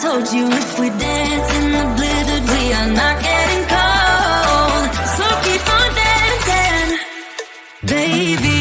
told you if we dance in the blizzard, we are not getting cold. So keep on dancing, baby.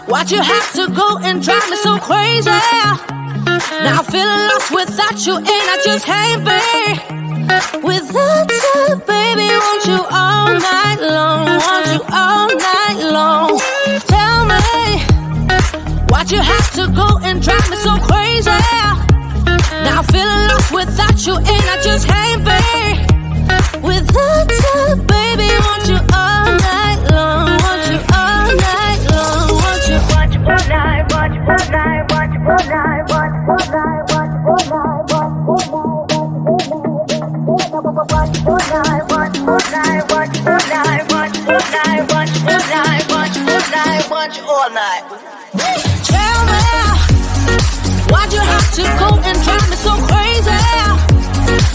Why'd you have to go and drive me so crazy? Now I'm feeling lost without you, and I just can't be without you, baby. Want you all night long, want you all night long. Tell me, why'd you have to go and drive me so crazy? Now I'm feeling lost without you, and I just can't be without you, baby. Want you all night long, want you all night long, want you all night, want you all night, want you all night, want you all night, want you all night, want you all night, want you all night, want you all night, want you all night, want you all night, want you all night, want you all night, want you all night. Tell me, why'd you have to go and drive me so crazy?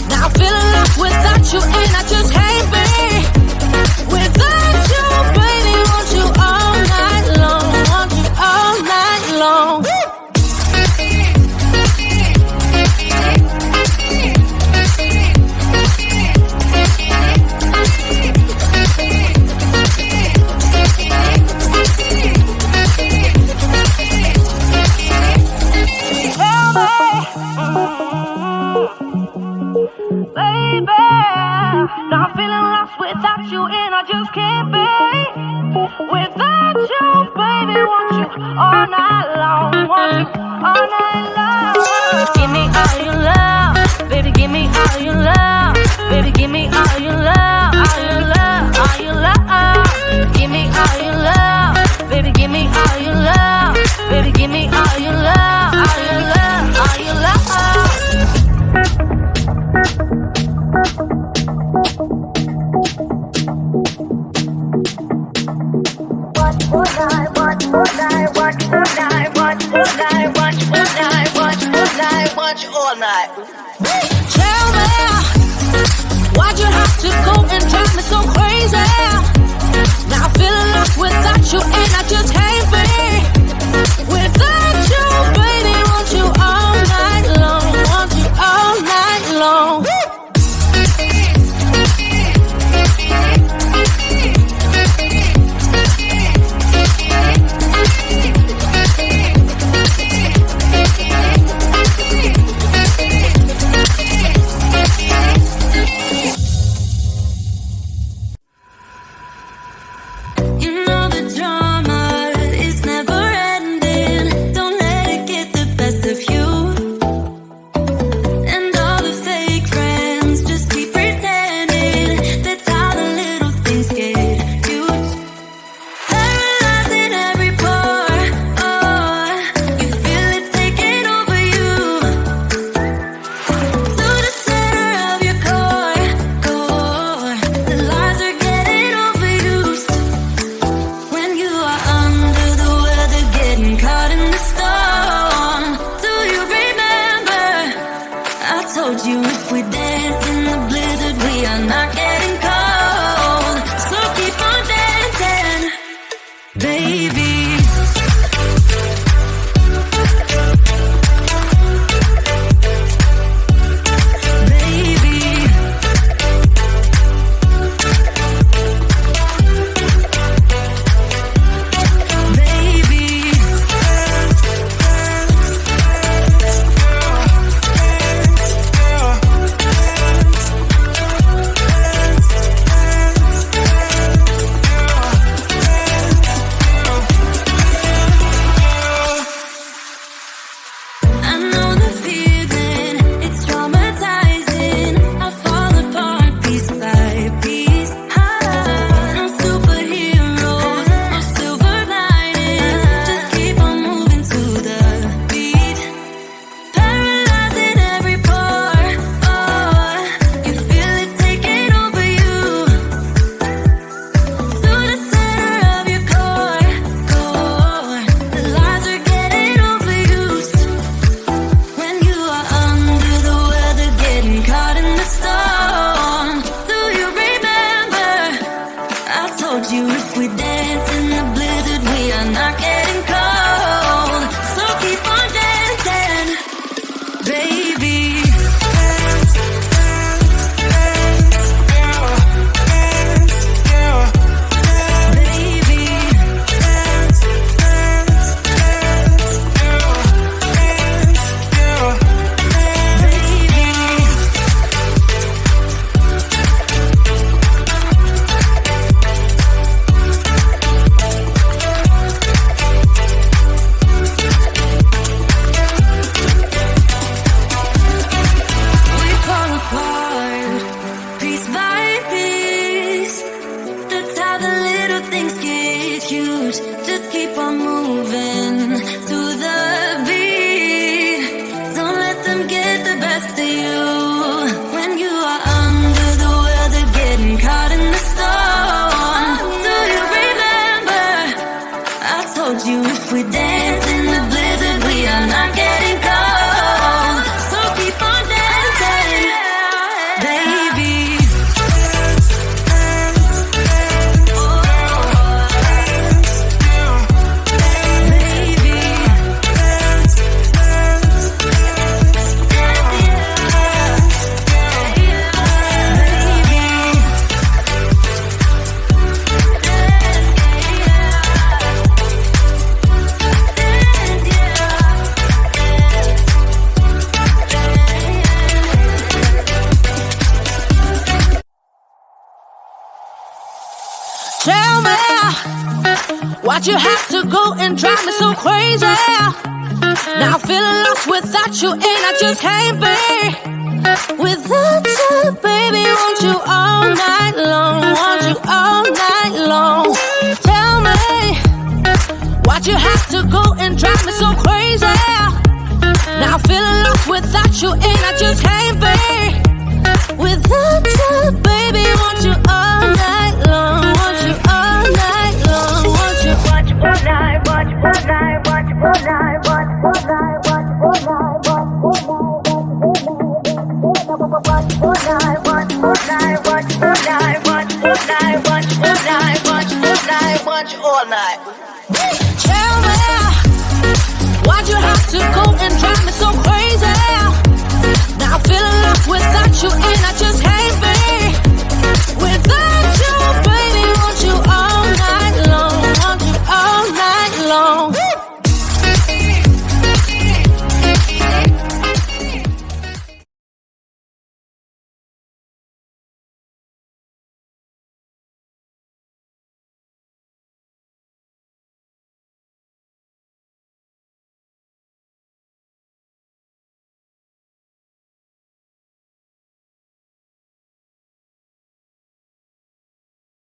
Now I'm feeling lost without you, and I just can't be without you, baby. Want you all night long, want you all night long. Now I'm feeling lost without you, and I just can't be without you, baby. Want you all night long, want you all night long. Give me all your love, baby. Give me all your love, baby. Give me all your love, all your love, all your love. Give me all your love, baby. Give me all your love, baby. Give me all your love, all your love, all your love. if we dance in the blizzard, we are not getting cold. So keep on dancing, baby. Tell me why'd you have to go and drive me so crazy? Now I'm feeling lost without you, and I just can't be without you, baby. Want you all night long, want you all night long. Tell me why'd you have to go and drive me so crazy? Now I'm feeling lost without you, and I just can't be without you, baby. Want you all night long, want you all night long, want you watch all night, watch all night, watch all night, watch all night, watch all night, watch all night, watch all night, watch all night, watch all night, watch all night, watch all night, watch all night. Tell me why'd you have to go and drive me